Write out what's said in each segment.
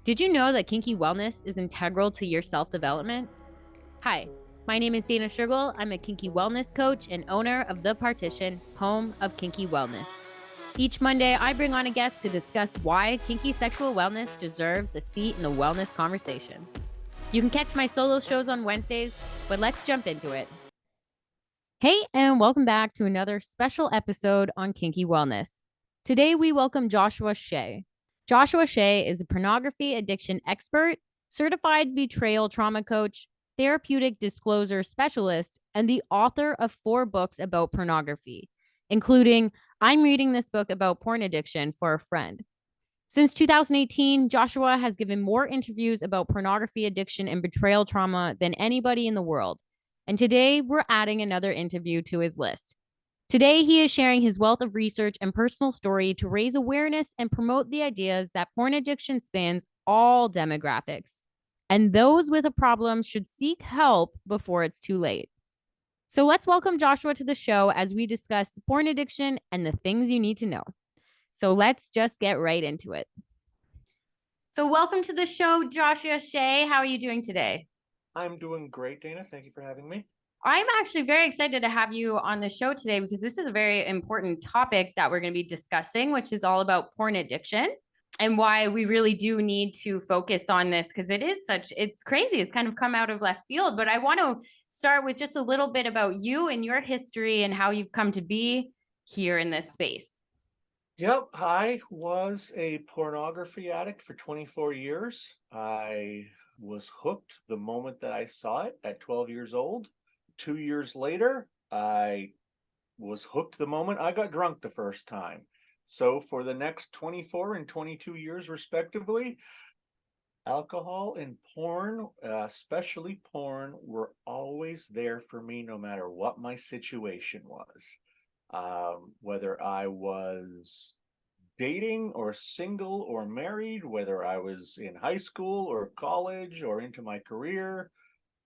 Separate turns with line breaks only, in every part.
Did you know that kinky wellness is integral to your self-development? Hi, my name is Dana Shergill. I'm a kinky wellness coach and owner of The Partition, home of kinky wellness. Each Monday, I bring on a guest to discuss why kinky sexual wellness deserves a seat in the wellness conversation. You can catch my solo shows on Wednesdays, but let's jump into it. Hey, and welcome back to another special episode on kinky wellness. Today, we welcome Joshua Shea. Joshua Shea is a pornography addiction expert, certified betrayal trauma coach, therapeutic disclosure specialist, and the author of 4 books about pornography, including I'm reading this book about porn addiction for a friend. Since 2018, Joshua has given more interviews about pornography addiction and betrayal trauma than anybody in the world. And today, we're adding another interview to his list. Today, he is sharing his wealth of research and personal story to raise awareness and promote the ideas that porn addiction spans all demographics, and those with a problem should seek help before it's too late. So let's welcome Joshua to the show as we discuss porn addiction and the things you need to know. So let's just get right into it. So welcome to the show, Joshua Shea. How are you doing today?
I'm doing great, Dana. Thank you for having me.
I'm actually very excited to have you on the show today because this is a very important topic that we're going to be discussing, which is all about porn addiction and why we really do need to focus on this because it's crazy. It's kind of come out of left field. But I want to start with just a little bit about you and your history and how you've come to be here in this space.
Yep, I was a pornography addict for 24 years. I was hooked the moment that I saw it at 12 years old. 2 years later, I was hooked the moment I got drunk the first time. So for the next 24 and 22 years, respectively, alcohol and porn, especially porn, were always there for me no matter what my situation was. Whether I was dating or single or married, whether I was in high school or college or into my career,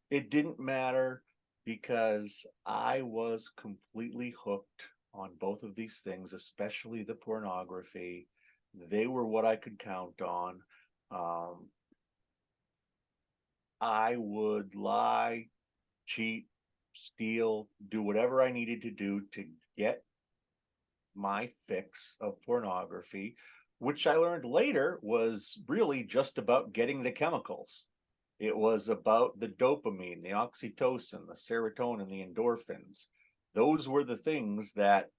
it didn't matter because I was completely hooked on both of these things, especially the pornography. They were what I could count on. Um, I would lie, cheat, steal, do whatever I needed to do to get my fix of pornography, which I learned later was really just about getting the chemicals. It was about the dopamine, the oxytocin, the serotonin, the endorphins. Those were the things that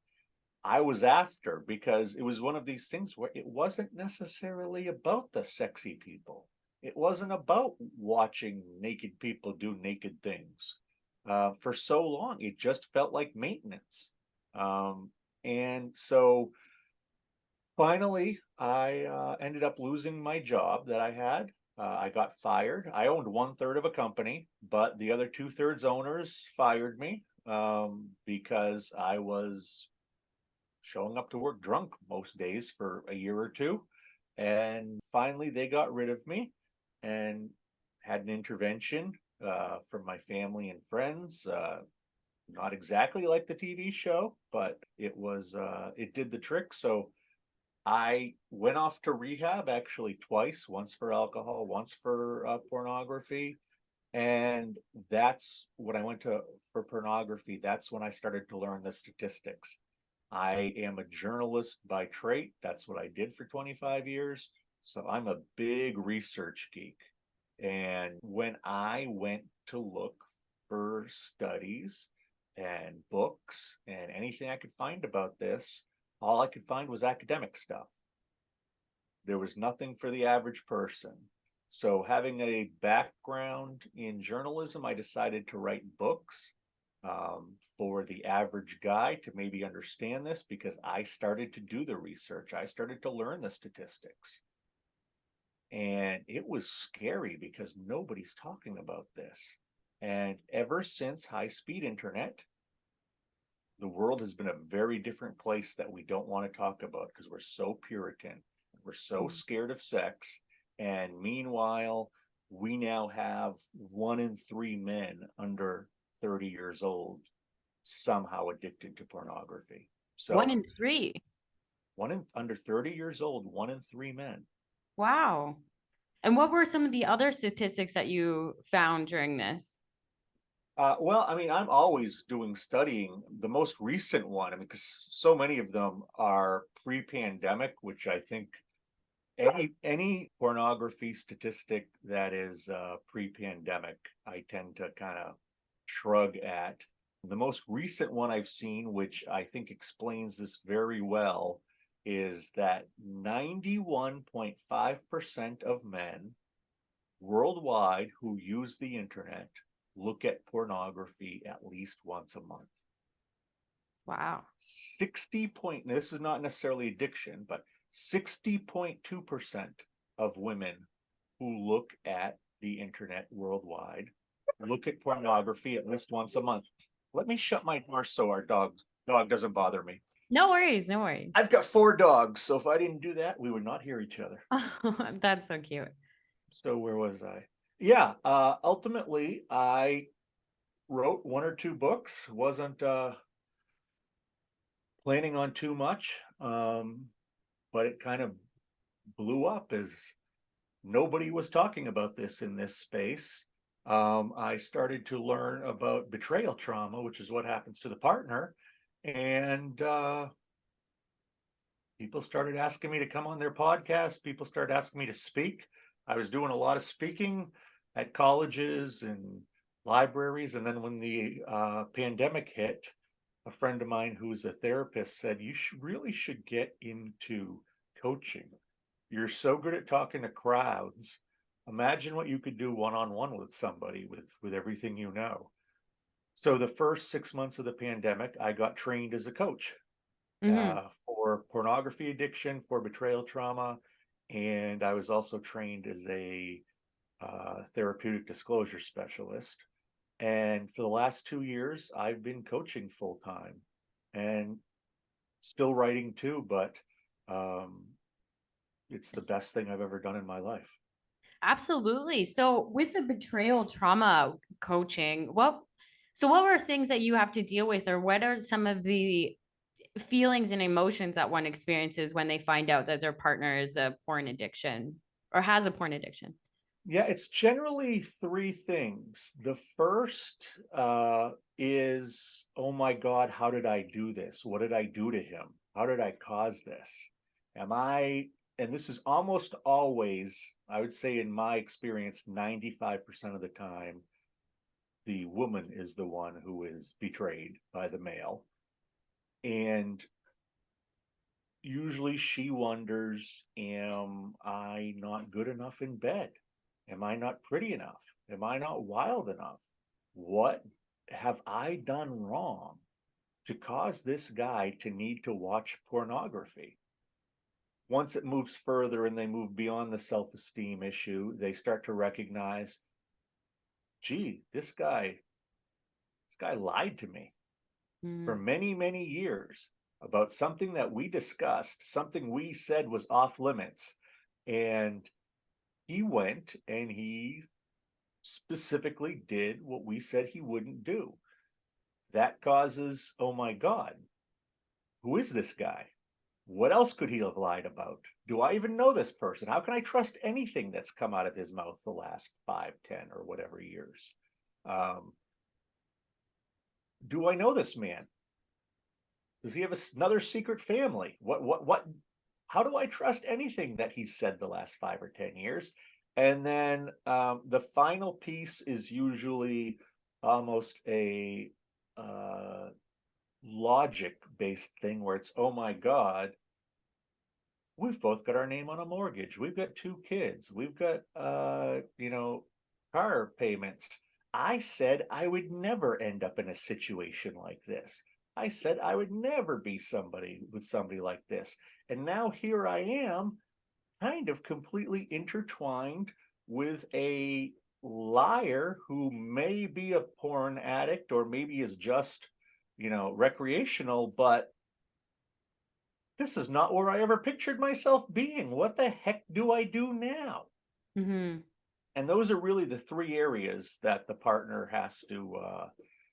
I was after because it was one of these things where it wasn't necessarily about the sexy people. It wasn't about watching naked people do naked things. For so long, it just felt like maintenance. Um, and so finally, I ended up losing my job that I had. I got fired. I owned 1/3 of a company, but the other 2/3 owners fired me because I was showing up to work drunk most days for a year or two. And finally, they got rid of me and had an intervention from my family and friends. Not exactly like the TV show, but it did the trick. So I went off to rehab actually twice, once for alcohol, once for pornography. And that's when I went to for pornography. That's when I started to learn the statistics. I am a journalist by trait. That's what I did for 25 years. So I'm a big research geek. And when I went to look for studies and books and anything I could find about this, all I could find was academic stuff. There was nothing for the average person. So, having a background in journalism, I decided to write books for the average guy to maybe understand this because I started to do the research. I started to learn the statistics. And it was scary because nobody's talking about this. And ever since high speed internet, the world has been a very different place that we don't want to talk about because we're so Puritan. We're so scared of sex. And meanwhile, we now have 1 in 3 men under 30 years old somehow addicted to pornography. So
1 in 3.
under 30 years old, 1 in 3 men.
Wow. And what were some of the other statistics that you found during this?
Well, I mean, I'm always doing studying. The most recent one, I mean, because so many of them are pre-pandemic, which I think any pornography statistic that is pre-pandemic, I tend to kind of shrug at. The most recent one I've seen, which I think explains this very well, is that 91.5% of men worldwide who use the internet look at pornography at least once a month.
Wow.
60 point, this is not necessarily addiction, but 60.2% of women who look at the internet worldwide look at pornography at least once a month. Let me shut my door so our dog doesn't bother me.
No worries, no worries.
I've got 4 dogs, so if I didn't do that, we would not hear each other.
That's so cute.
So where was I? Yeah, ultimately I wrote 1 or 2 books. Wasn't planning on too much, but it kind of blew up as nobody was talking about this in this space. I started to learn about betrayal trauma, which is what happens to the partner, and people started asking me to come on their podcast. People started asking me to speak. I was doing a lot of speaking at colleges and libraries, and then when the pandemic hit, a friend of mine who's a therapist said, you really should get into coaching. You're so good at talking to crowds. Imagine what you could do one-on-one with somebody with everything you know. So the first 6 months of the pandemic, I got trained as a coach for pornography addiction, for betrayal trauma, and I was also trained as a therapeutic disclosure specialist. And for the last 2 years, I've been coaching full time and still writing too, but it's the best thing I've ever done in my life.
Absolutely. So with the betrayal trauma coaching, what were things that you have to deal with, or what are some of the feelings and emotions that one experiences when they find out that their partner is a porn addiction or has a porn addiction?
Yeah, it's generally 3 things. The first is, oh my God, how did I do this? What did I do to him? How did I cause this? And this is almost always, I would say in my experience, 95% of the time, the woman is the one who is betrayed by the male. And usually she wonders, am I not good enough in bed? Am I not pretty enough? Am I not wild enough? What have I done wrong to cause this guy to need to watch pornography? Once it moves further and they move beyond the self-esteem issue, they start to recognize, gee, this guy lied to me for many, many years about something that we discussed, something we said was off limits. And he went and he specifically did what we said he wouldn't do. That causes, oh my God, who is this guy? What else could he have lied about? Do I even know this person? How can I trust anything that's come out of his mouth the last 5, 10, or whatever years? Do I know this man? Does he have another secret family? What? How do I trust anything that he's said the last 5 or 10 years? And then the final piece is usually almost a logic-based thing where it's, oh my God, we've both got our name on a mortgage. We've got 2 kids. We've got, car payments. I said I would never end up in a situation like this. I said I would never be with somebody like this. And now here I am, kind of completely intertwined with a liar who may be a porn addict or maybe is just, recreational, but this is not where I ever pictured myself being. What the heck do I do now? And those are really the 3 areas that the partner has to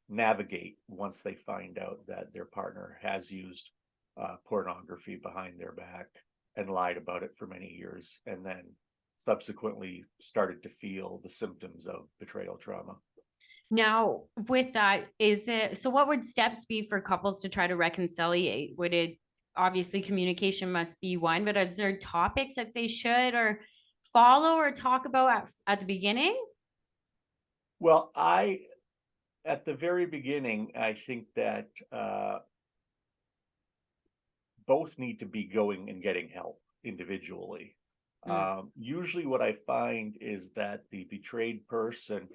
navigate once they find out that their partner has used pornography behind their back and lied about it for many years, and then subsequently started to feel the symptoms of betrayal trauma.
Now, with that, what would steps be for couples to try to reconciliate? Would it obviously communication must be one, but is there topics that they should or follow or talk about at the beginning?
Well, at the very beginning, I think that both need to be going and getting help individually.
Mm.
Usually, what I find is that the betrayed person,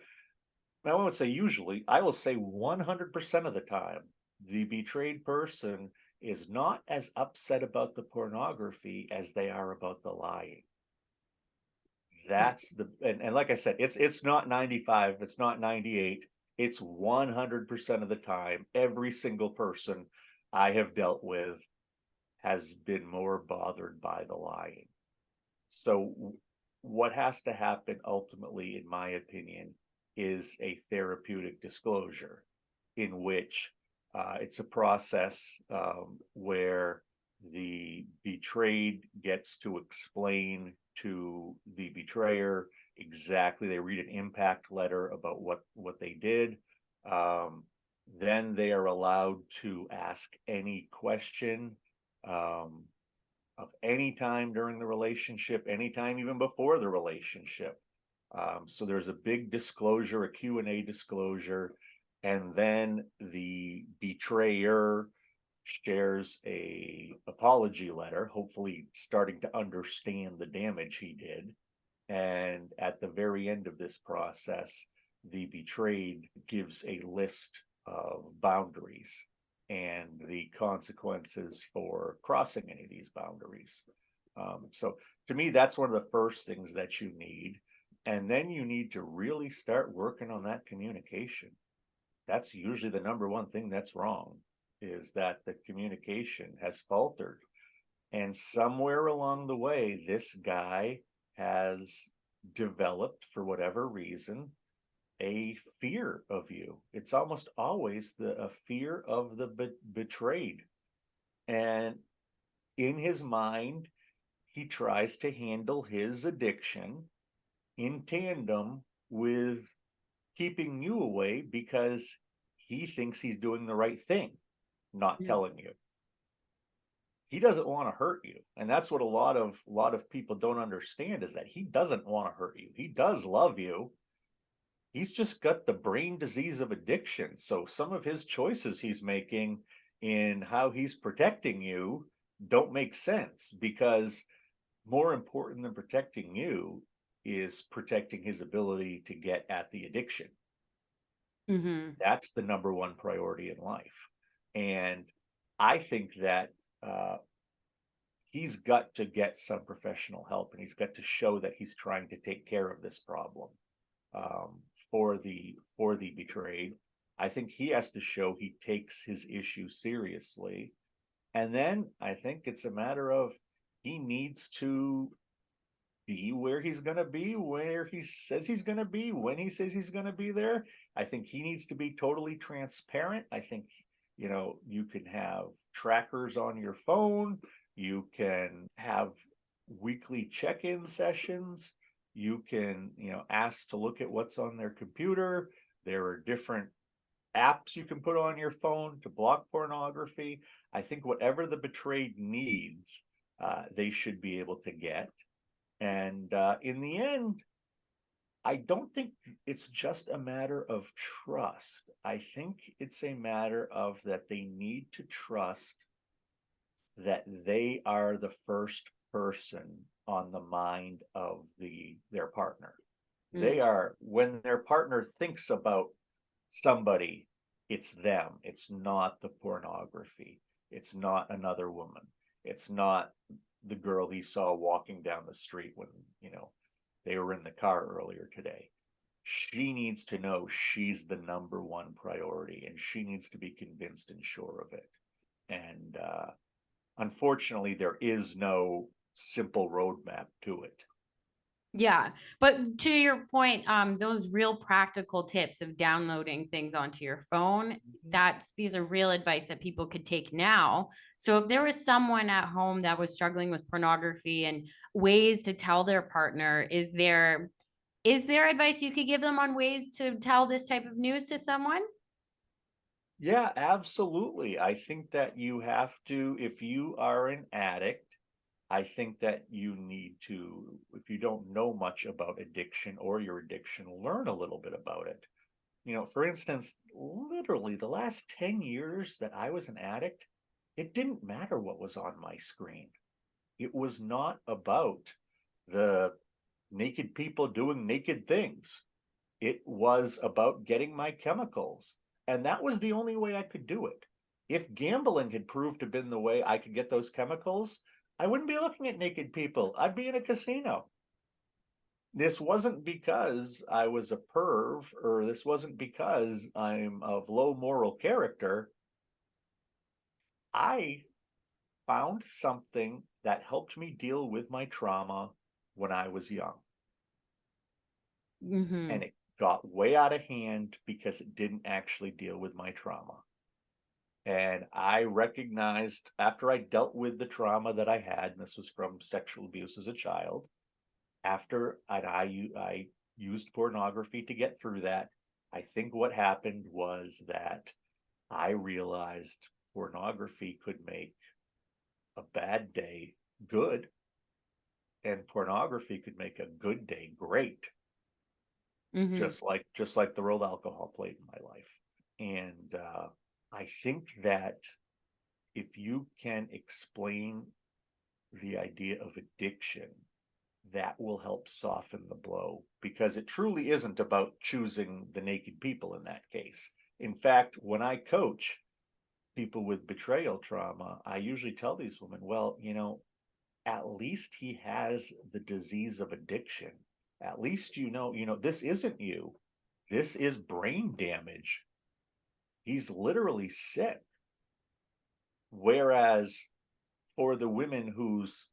I won't say usually, I will say 100% of the time, the betrayed person is not as upset about the pornography as they are about the lying. That's and like I said, it's not 95, it's not 98, it's 100% of the time. Every single person I have dealt with has been more bothered by the lying. So what has to happen ultimately, in my opinion, is a therapeutic disclosure in which it's a process where the betrayed gets to explain to the betrayer exactly. They read an impact letter about what they did. Um, then they are allowed to ask any question um, of any time during the relationship, anytime even before the relationship. So there's a big disclosure, a Q&A disclosure, and then the betrayer shares a apology letter, hopefully starting to understand the damage he did. And at the very end of this process, the betrayed gives a list of boundaries and the consequences for crossing any of these boundaries. So to me, that's one of the first things that you need. And then you need to really start working on that communication. That's usually the number one thing that's wrong, is that the communication has faltered. And somewhere along the way, this guy has developed, for whatever reason, a fear of you. It's almost always a fear of the betrayed. And in his mind, he tries to handle his addiction in tandem with keeping you away because he thinks he's doing the right thing, not
Mm.
telling you. He doesn't want to hurt you, and that's what a lot of people don't understand, is that he doesn't want to hurt you. He does love you. He's just got the brain disease of addiction. So some of his choices he's making in how he's protecting you don't make sense, because more important than protecting you is protecting his ability to get at the addiction.
Mm-hmm.
That's the number one priority in life. And I think that he's got to get some professional help, and he's got to show that he's trying to take care of this problem for the betrayed. I think he has to show he takes his issue seriously. And then I think it's a matter of he needs to be where he's going to be, where he says he's going to be, when he says he's going to be there. I think he needs to be totally transparent. I think, you can have trackers on your phone, you can have weekly check-in sessions, you can, ask to look at what's on their computer. There are different apps you can put on your phone to block pornography. I think whatever the betrayed needs, they should be able to get. And in the end, I don't think it's just a matter of trust. I think it's a matter of that they need to trust that they are the first person on the mind of their partner. They
Mm.
are, when their partner thinks about somebody, it's them. It's not the pornography. It's not another woman. It's not the girl he saw walking down the street when, they were in the car earlier today. She needs to know she's the number one priority, and she needs to be convinced and sure of it. And unfortunately, there is no simple roadmap to it.
Yeah. But to your point, those real practical tips of downloading things onto your phone, these are real advice that people could take now. So if there was someone at home that was struggling with pornography and ways to tell their partner? Is there advice you could give them on ways to tell this type of news to someone?
Yeah, absolutely. I think that you have to, if you are an addict, I think that you need to, if you don't know much about addiction or your addiction, learn a little bit about it. For instance, literally the last 10 years that I was an addict, it didn't matter what was on my screen. It was not about the naked people doing naked things. It was about getting my chemicals. And that was the only way I could do it. If gambling had proved to have been the way I could get those chemicals, I wouldn't be looking at naked people. I'd be in a casino. This wasn't because I was a perv, or this wasn't because I'm of low moral character. I found something that helped me deal with my trauma when I was young.
Mm-hmm.
And it got way out of hand because it didn't actually deal with my trauma. And I recognized after I dealt with the trauma that I had, and this was from sexual abuse as a child, after I used pornography to get through that, I think what happened was that I realized pornography could make a bad day good, and pornography could make a good day great,
Mm-hmm.
just like the role alcohol played in my life. And I think that if you can explain the idea of addiction, that will help soften the blow, because it truly isn't about choosing the naked people in that case. In fact, when I coach people with betrayal trauma, I usually tell these women, well, at least he has the disease of addiction. At least this isn't you. This is brain damage. He's literally sick. Whereas for the women whose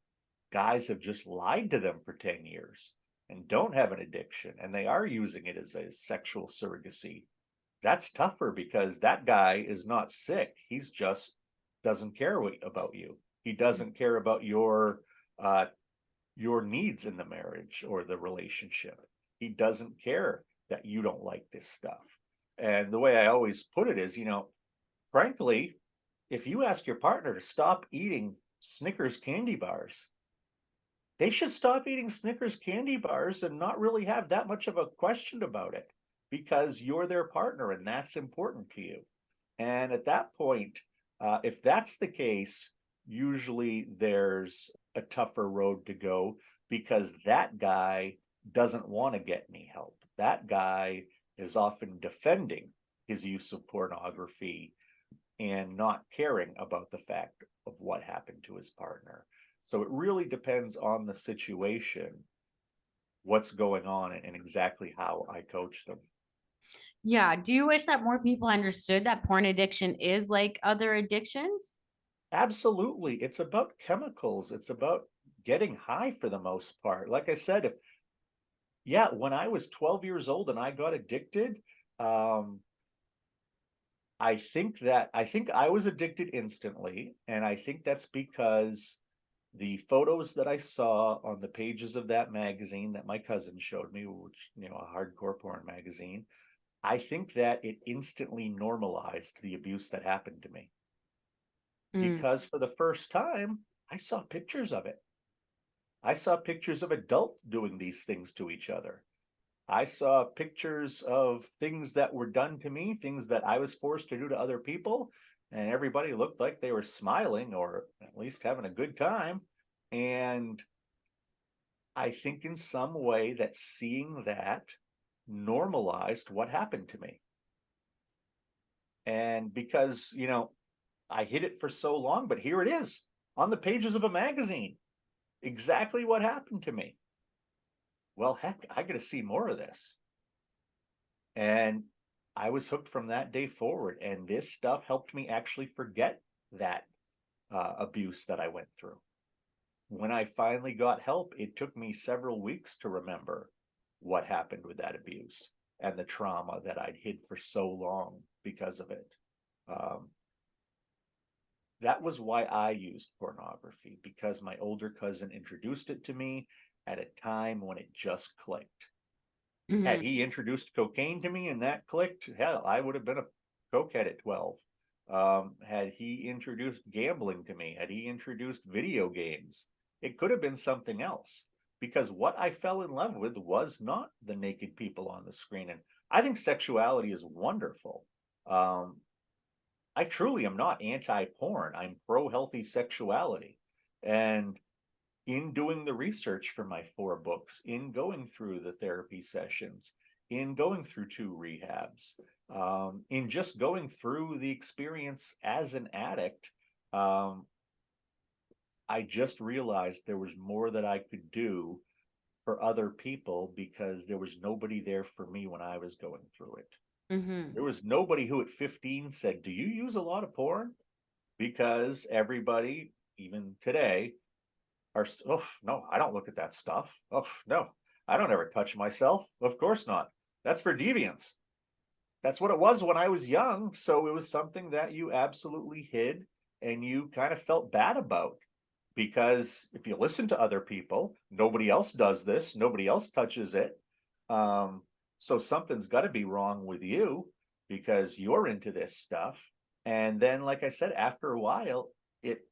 guys have just lied to them for 10 years and don't have an addiction and they are using it as a sexual surrogacy, that's tougher because that guy is not sick. He's just doesn't care about you. He doesn't care about uh, your needs in the marriage or the relationship. He doesn't care that you don't like this stuff. And the way I always put it is, frankly, if you ask your partner to stop eating Snickers candy bars, they should stop eating Snickers candy bars and not really have that much of a question about it, because you're their partner and that's important to you. And at that point, if that's the case, usually there's a tougher road to go, because that guy doesn't want to get any help. That guy is often defending his use of pornography and not caring about the fact of what happened to his partner. So it really depends on the situation, what's going on, and exactly how I coach them.
Yeah. Do you wish that more people understood that porn addiction is like other addictions?
Absolutely. It's about chemicals. It's about getting high for the most part. Like I said, when I was 12 years old and I got addicted, um, I think I was addicted instantly, and I think that's because the photos that I saw on the pages of that magazine that my cousin showed me, which, a hardcore porn magazine, I think that it instantly normalized the abuse that happened to me,
Mm.
because for the first time, I saw pictures of it. I saw pictures of adults doing these things to each other. I saw pictures of things that were done to me, things that I was forced to do to other people, and everybody looked like they were smiling or at least having a good time. And I think in some way that seeing that normalized what happened to me. And because, I hid it for so long, but here it is on the pages of a magazine, exactly what happened to me. Well, heck, I got to see more of this. And I was hooked from that day forward. And this stuff helped me actually forget that abuse that I went through. When I finally got help, it took me several weeks to remember what happened with that abuse and the trauma that I'd hid for so long because of it. Um, that was why I used pornography, because my older cousin introduced it to me at a time when it just clicked. Had
Mhm.
he introduced cocaine to me and that clicked, hell, I would have been a cokehead at 12. Had he introduced gambling to me, had he introduced video games, it could have been something else. Because what I fell in love with was not the naked people on the screen. And I think sexuality is wonderful. Um, I truly am not anti porn. I'm pro healthy sexuality. And in doing the research for my 4 books, in going through the therapy sessions, in going through 2 rehabs, in just going through the experience as an addict, um, I just realized there was more that I could do for other people because there was nobody there for me when I was going through it. There
Mhm.
was nobody who at 15 said, "Do you use a lot of porn?" Because everybody, even today, are, oh, no, I don't look at that stuff. Oh, no, I don't ever touch myself. Of course not. That's for deviants. That's what it was when I was young. So it was something that you absolutely hid and you kind of felt bad about. Because if you listen to other people, nobody else does this, nobody else touches it. Um, so something's got to be wrong with you because you're into this stuff. And then, like I said, after a while, it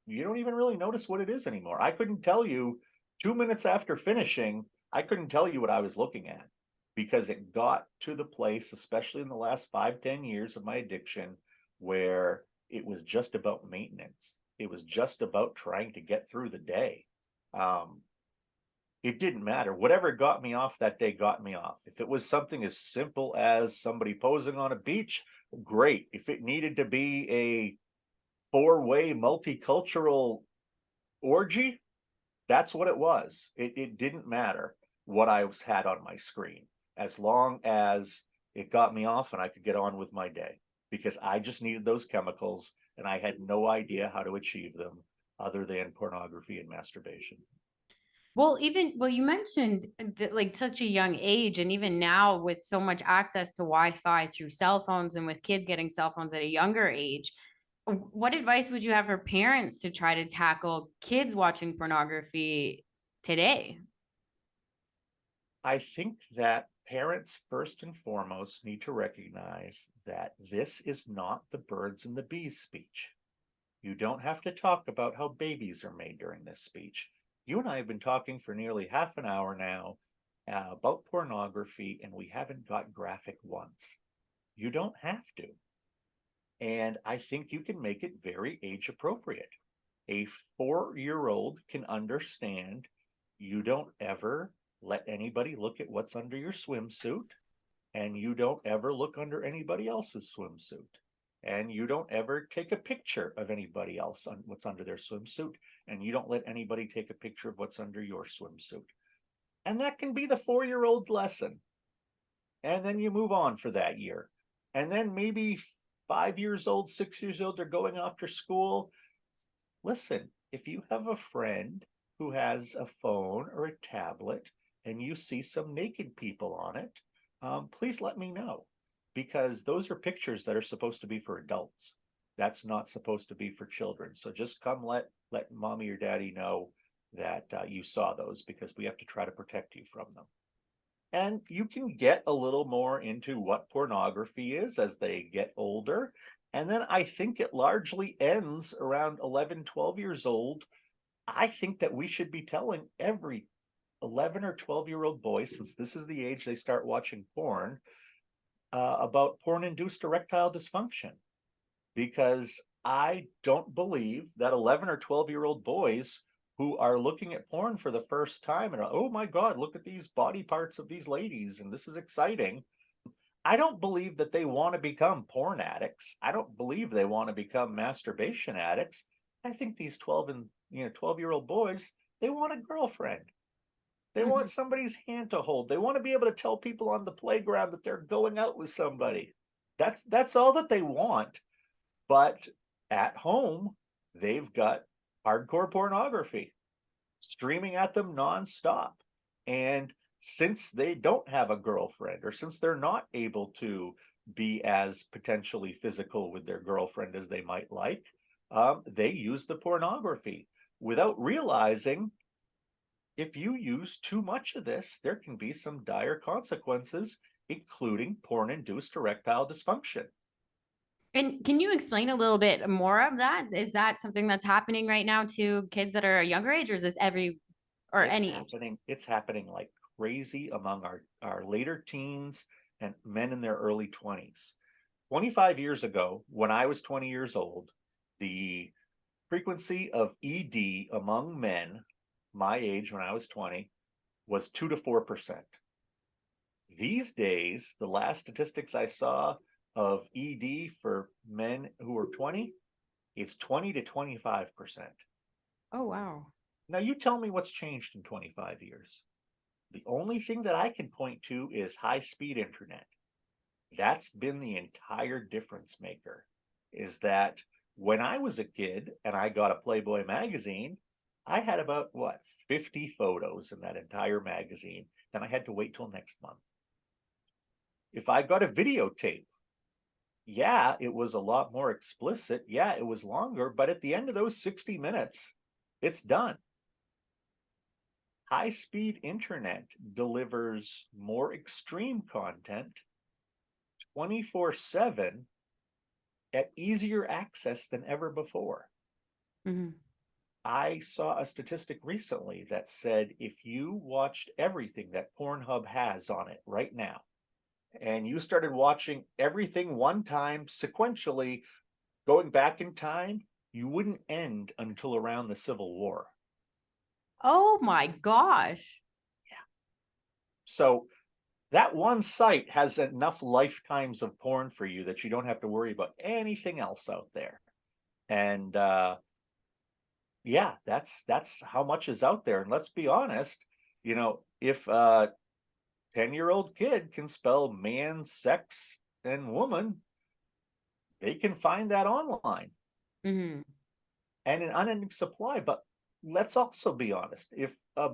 you don't even really notice what it is anymore. I couldn't tell you 2 minutes after finishing, I couldn't tell you what I was looking at because it got to the place, especially in the last 5, 10 years of my addiction, where it was just about maintenance. It was just about trying to get through the day. Um, it didn't matter. Whatever got me off that day got me off. If it was something as simple as somebody posing on a beach, great. If it needed to be a 4-way multicultural orgy, that's what it was. It didn't matter what I had on my screen as long as it got me off and I could get on with my day because I just needed those chemicals and I had no idea how to achieve them other than pornography and masturbation.
Well, you mentioned that like such a young age, and even now with so much access to Wi-Fi through cell phones, and with kids getting cell phones at a younger age, what advice would you have for parents to try to tackle kids watching pornography today?
I think that parents, first and foremost, need to recognize that this is not the birds and the bees speech. You don't have to talk about how babies are made during this speech. You and I have been talking for nearly half an hour now about pornography, and we haven't got graphic once. You don't have to. And I think you can make it very age appropriate. A 4-year old can understand you don't ever let anybody look at what's under your swimsuit, and you don't ever look under anybody else's swimsuit. And you don't ever take a picture of anybody else on what's under their swimsuit, and you don't let anybody take a picture of what's under your swimsuit. And that can be the 4-year old lesson. And then you move on for that year. And then maybe 5 years old, 6 years old, they're going off to school. Listen, if you have a friend who has a phone or a tablet and you see some naked people on it, please let me know because those are pictures that are supposed to be for adults. That's not supposed to be for children. So just come let mommy or daddy know that you saw those because we have to try to protect you from them. And you can get a little more into what pornography is as they get older. And then I think it largely ends around 11, 12 years old. I think that we should be telling every 11 or 12-year-old boy, since this is the age they start watching porn, about porn induced erectile dysfunction. Because I don't believe that 11 or 12-year-old boys who are looking at porn for the first time and are, oh my God, look at these body parts of these ladies and this is exciting. I don't believe that they want to become porn addicts. I don't believe they want to become masturbation addicts. I think these 12 and 12-year-old boys, they want a girlfriend. They want
Mhm.
somebody's hand to hold. They want to be able to tell people on the playground that they're going out with somebody. That's all that they want. But at home, they've got hardcore pornography streaming at them nonstop. And since they don't have a girlfriend, or since they're not able to be as potentially physical with their girlfriend as they might like, they use the pornography without realizing if you use too much of this, there can be some dire consequences, including porn-induced erectile dysfunction.
And can you explain a little bit more of that? Is that something that's happening right now to kids that are a younger age, or is this every or
It's
any age?
happening, it's happening like crazy among our later teens and men in their early 20s. 25 years ago, when I was 20 years old, the frequency of ED among men my age when I was 20 was 2 to 4%. These days, the last statistics I saw of ED for men who are 20, it's 20 to 25%.
Oh, wow.
Now, you tell me what's changed in 25 years. The only thing that I can point to is high speed internet. That's been the entire difference maker. Is that when I was a kid and I got a Playboy magazine, I had about 50 photos in that entire magazine. Then I had to wait till next month. If I got a videotape, yeah, it was a lot more explicit. Yeah, it was longer, but at the end of those 60 minutes, it's done. High speed internet delivers more extreme content 24/7 at easier access than ever before.
Mm-hmm.
I saw a statistic recently that said if you watched everything that Pornhub has on it right now, and you started watching everything one time sequentially, going back in time, you wouldn't end until around the Civil War.
Oh my gosh.
Yeah. So that one site has enough lifetimes of porn for you that you don't have to worry about anything else out there. And yeah, that's how much is out there. And let's be honest, if a 10-year-old kid can spell man, sex, and woman, they can find that online
Mm-hmm.
and an unending supply. But let's also be honest, if a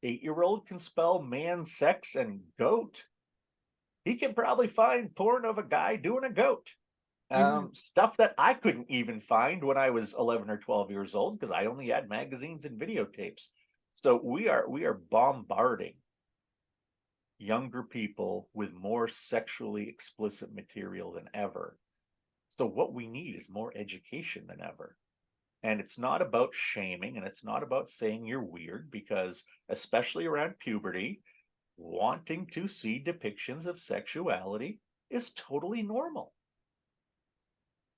8-year-old can spell man, sex, and goat, he can probably find porn of a guy doing a goat.
Mm-hmm.
Stuff that I couldn't even find when I was 11 or 12 years old because I only had magazines and videotapes. So we are bombarding younger people with more sexually explicit material than ever. So what we need is more education than ever. And it's not about shaming and it's not about saying you're weird because especially around puberty, wanting to see depictions of sexuality is totally normal.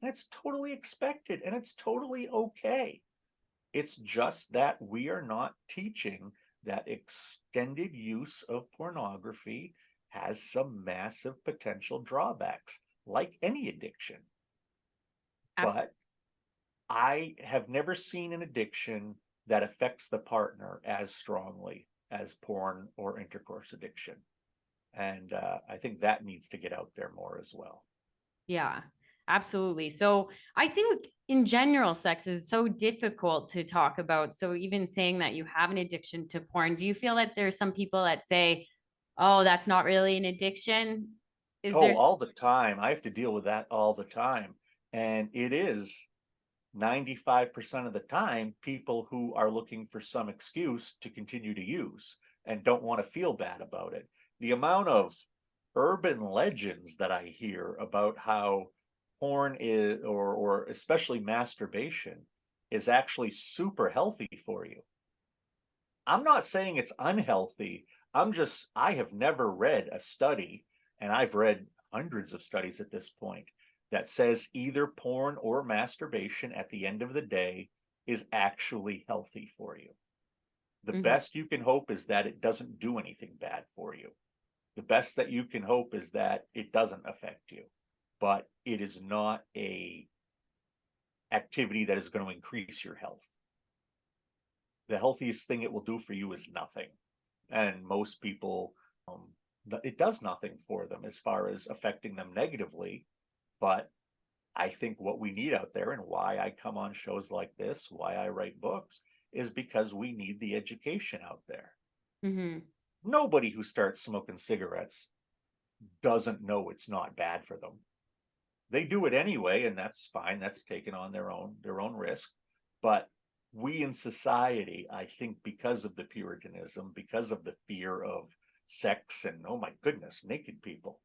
And it's totally expected and it's totally okay. It's just that we are not teaching that extended use of pornography has some massive potential drawbacks, like any addiction.
Absolutely.
But I have never seen an addiction that affects the partner as strongly as porn or intercourse addiction. And I think that needs to get out there more as well.
Yeah, absolutely. So I think in general, sex is so difficult to talk about. So even saying that you have an addiction to porn, do you feel that there's some people that say, oh, that's not really an addiction? Is
Oh,
there?
all the time. I have to deal with that all the time. And it is 95% of the time people who are looking for some excuse to continue to use and don't want to feel bad about it. The amount of urban legends that I hear about how porn is, or especially masturbation, is actually super healthy for you. I'm not saying it's unhealthy. I have never read a study, and I've read hundreds of studies at this point, that says either porn or masturbation at the end of the day is actually healthy for you. The
Mhm.
best you can hope is that it doesn't do anything bad for you. The best that you can hope is that it doesn't affect you, but it is not a activity that is going to increase your health. The healthiest thing it will do for you is nothing. And most people, um, it does nothing for them as far as affecting them negatively. But I think what we need out there and why I come on shows like this, why I write books, is because we need the education out there.
Mhm.
Nobody who starts smoking cigarettes doesn't know it's not bad for them. They do it anyway, and that's fine. That's taken on their own risk. But we in society, I think, because of the Puritanism, because of the fear of sex and, oh my goodness, naked people,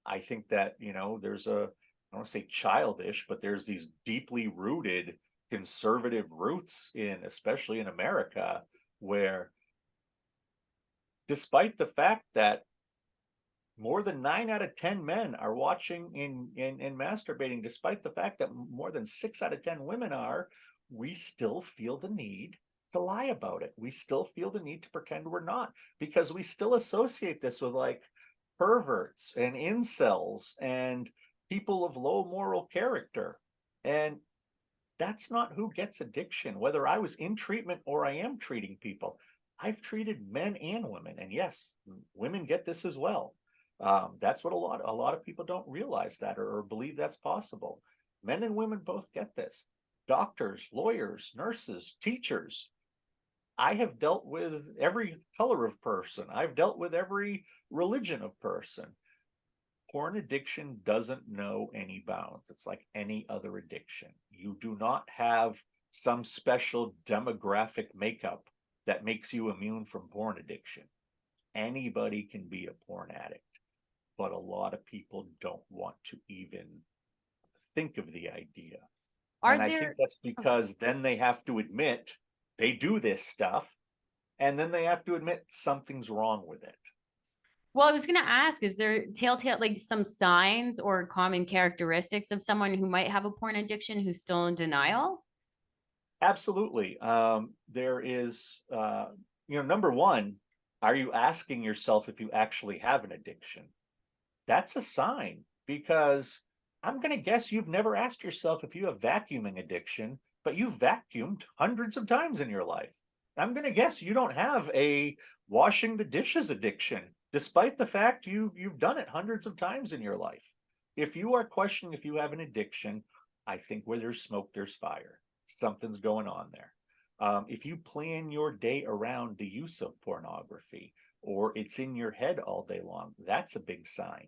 I think that, there's a, I don't want to say childish, but there's these deeply rooted conservative roots in, especially in America, where despite the fact that more than 9 out of 10 men are watching in masturbating, despite the fact that more than 6 out of 10 women are, we still feel the need to lie about it. We still feel the need to pretend we're not, because we still associate this with like perverts and incels and people of low moral character. And that's not who gets addiction. Whether I was in treatment or I am treating people, I've treated men and women, and yes, women get this as well. That's what a lot of people don't realize that, or believe that's possible. Men and women both get this. Doctors, lawyers, nurses, teachers. I have dealt with every color of person. I've dealt with every religion of person. Porn addiction doesn't know any bounds. It's like any other addiction. You do not have some special demographic makeup that makes you immune from porn addiction. Anybody can be a porn addict, but a lot of people don't want to even think of the idea.
Are
And I think
there,
that's because then they have to admit they do this stuff, and then they have to admit something's wrong with it.
well, I was going to ask, is there telltale, like some signs or common characteristics of someone who might have a porn addiction who's still in denial?
Absolutely. There is, number one, are you asking yourself if you actually have an addiction? That's a sign, because I'm going to guess you've never asked yourself if you have vacuuming addiction, but you've vacuumed hundreds of times in your life. I'm going to guess you don't have a washing the dishes addiction, despite the fact you've done it hundreds of times in your life. If you are questioning if you have an addiction, I think where there's smoke, there's fire. Something's going on there. If you plan your day around the use of pornography, or it's in your head all day long, that's a big sign.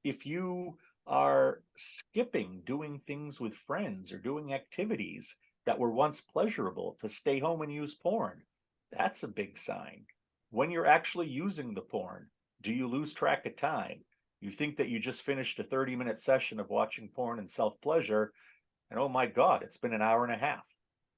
If you are skipping doing things with friends or doing activities that were once pleasurable to stay home and use porn, that's a big sign. When you're actually using the porn, do you lose track of time? You think that you just finished a 30-minute session of watching porn and self-pleasure, and oh my God, it's been an hour and a half.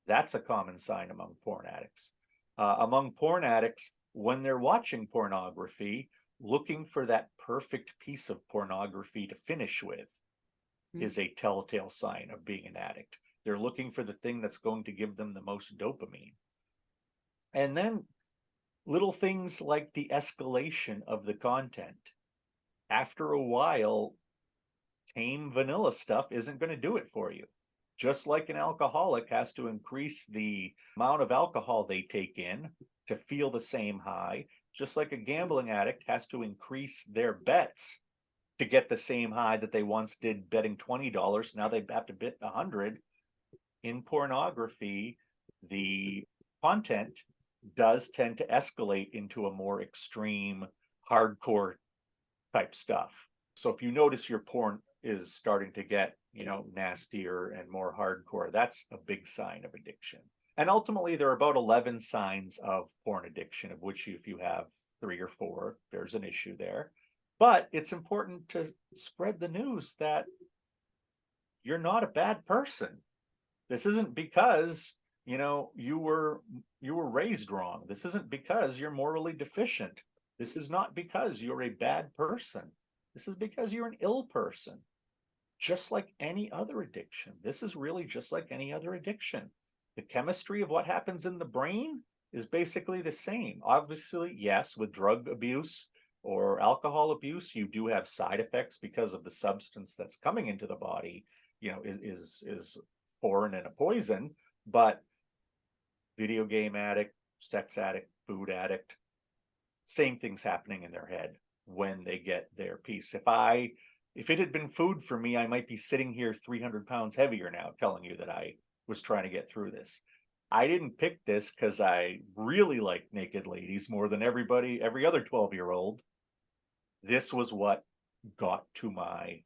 That's a common sign among porn addicts. Among porn addicts, when they're watching pornography, looking for that perfect piece of pornography to finish with is a telltale sign of being an addict. They're looking for the thing that's going to give them the most dopamine. And then little things like the escalation of the content. After a while, tame vanilla stuff isn't going to do it for you. Just like an alcoholic has to increase the amount of alcohol they take in to feel the same high, just like a gambling addict has to increase their bets to get the same high that they once did betting $20. Now they have to bet 100. In pornography, the content does tend to escalate into a more extreme, hardcore type stuff. So if you notice your porn is starting to get, nastier and more hardcore, that's a big sign of addiction. And ultimately, there are about 11 signs of porn addiction, of which if you have 3 or 4, there's an issue there. But it's important to spread the news that you're not a bad person. This isn't because, you were raised wrong. This isn't because you're morally deficient. This is not because you're a bad person. This is because you're an ill person. Just like any other addiction. This is really just like any other addiction. The chemistry of what happens in the brain is basically the same. Obviously, yes, with drug abuse or alcohol abuse, you do have side effects because of the substance that's coming into the body, is foreign and a poison. But video game addict, sex addict, food addict, same things happening in their head when they get their piece. If it had been food for me, I might be sitting here 300 pounds heavier now telling you that I was trying to get through this. I didn't pick this because I really like naked ladies more than every other 12-year-old. This was what got to my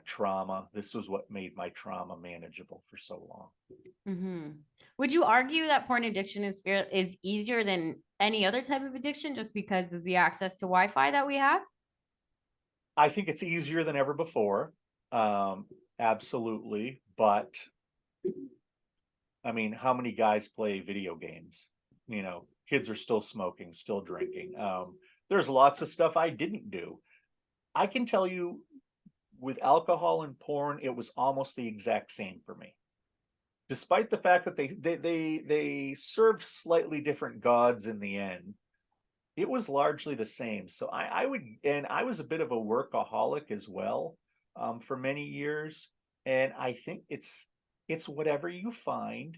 trauma. This was what made my trauma manageable for so long.
Mm-hmm. Would you argue that porn addiction is easier than any other type of addiction just because of the access to Wi-Fi that we have?
I think it's easier than ever before. Absolutely. But I mean, how many guys play video games? Kids are still smoking, still drinking. There's lots of stuff I didn't do. I can tell you with alcohol and porn, it was almost the exact same for me. Despite the fact that they served slightly different gods in the end, it was largely the same. So I would, and I was a bit of a workaholic as well, for many years. And I think it's whatever you find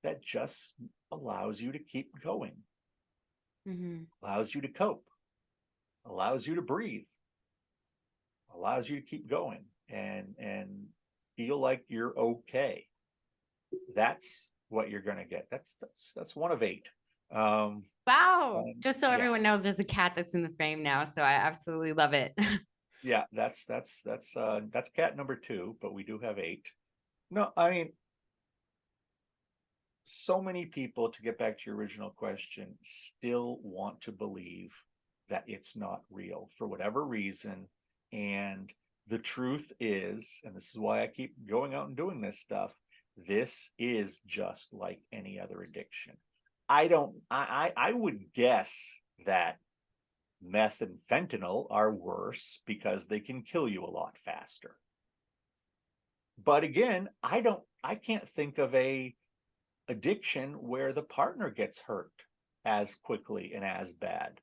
that just allows you to keep going,
Mm-hmm.
allows you to cope, allows you to breathe, allows you to keep going and feel like you're okay. That's what you're going to get. That's one of eight. Um,
Wow. Just so
yeah,
everyone knows, there's a cat that's in the frame now. So I absolutely love it.
yeah, that's cat number two, but we do have eight. No, I mean, so many people, to get back to your original question, still want to believe that it's not real for whatever reason. And the truth is, and this is why I keep going out and doing this stuff, this is just like any other addiction. I would guess that meth and fentanyl are worse because they can kill you a lot faster. But again, I can't think of a addiction where the partner gets hurt as quickly and as bad.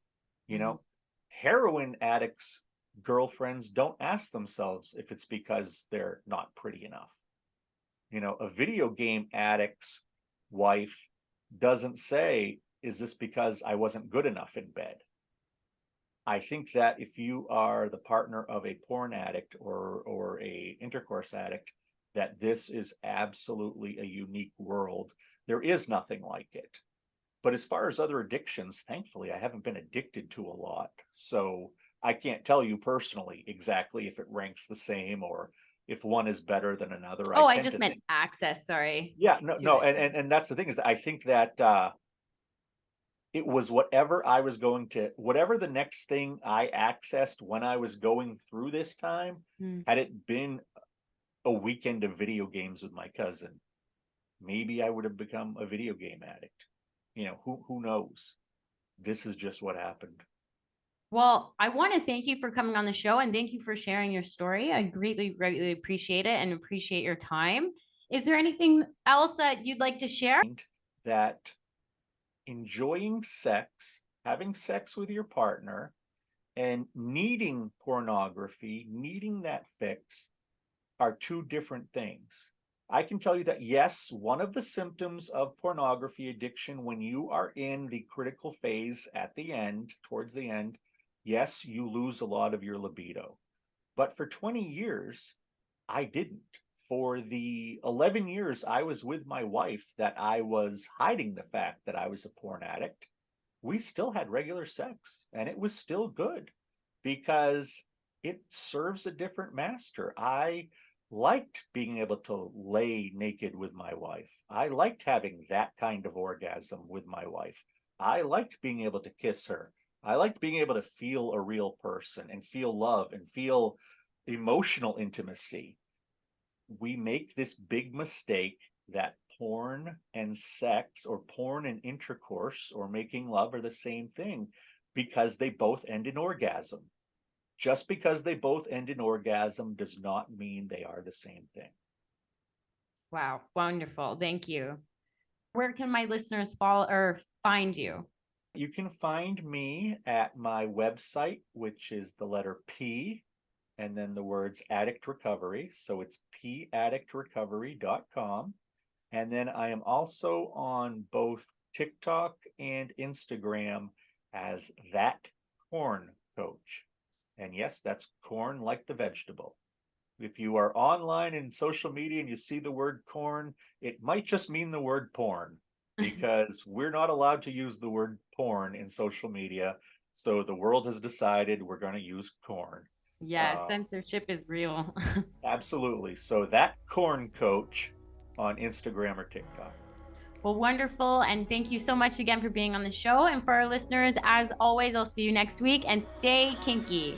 You
Mhm.
know, heroin addicts' girlfriends don't ask themselves if it's because they're not pretty enough. A video game addict's wife doesn't say, is this because I wasn't good enough in bed? I think that if you are the partner of a porn addict or a intercourse addict, that this is absolutely a unique world. There is nothing like it. But as far as other addictions, thankfully, I haven't been addicted to a lot. So I can't tell you personally exactly if it ranks the same or if one is better than another. I
Oh, I
tend
just
to
meant
think,
access. Sorry.
yeah, no,
To
no,
it.
and that's the thing is I think that it was whatever the next thing I accessed when I was going through this time,
Mm.
had it been a weekend of video games with my cousin, maybe I would have become a video game addict. Who knows? This is just what happened.
Well, I want to thank you for coming on the show and thank you for sharing your story. I greatly, greatly appreciate it and appreciate your time. Is there anything else that you'd like to share?
That enjoying sex, having sex with your partner, and needing pornography, needing that fix are two different things. I can tell you that, yes, one of the symptoms of pornography addiction when you are in the critical phase at the end, towards the end, yes, you lose a lot of your libido. But for 20 years, I didn't. For the 11 years I was with my wife, that I was hiding the fact that I was a porn addict, we still had regular sex and it was still good because it serves a different master. I liked being able to lay naked with my wife. I liked having that kind of orgasm with my wife. I liked being able to kiss her. I liked being able to feel a real person and feel love and feel emotional intimacy. We make this big mistake that porn and sex or porn and intercourse or making love are the same thing because they both end in orgasm. Just because they both end in orgasm does not mean they are the same thing.
Wow, wonderful. Thank you. Where can my listeners follow or find you?
You can find me at my website, which is the letter P and then the words addict recovery. So it's paddictrecovery.com. And then I am also on both TikTok and Instagram as that corn coach. And yes, that's corn like the vegetable. If you are online in social media and you see the word corn, it might just mean the word porn because we're not allowed to use the word porn in social media. So the world has decided we're going to use corn.
Yeah, censorship is real.
Absolutely. So that corn coach on Instagram or TikTok.
Well, wonderful. And thank you so much again for being on the show. And for our listeners, as always, I'll see you next week and stay kinky.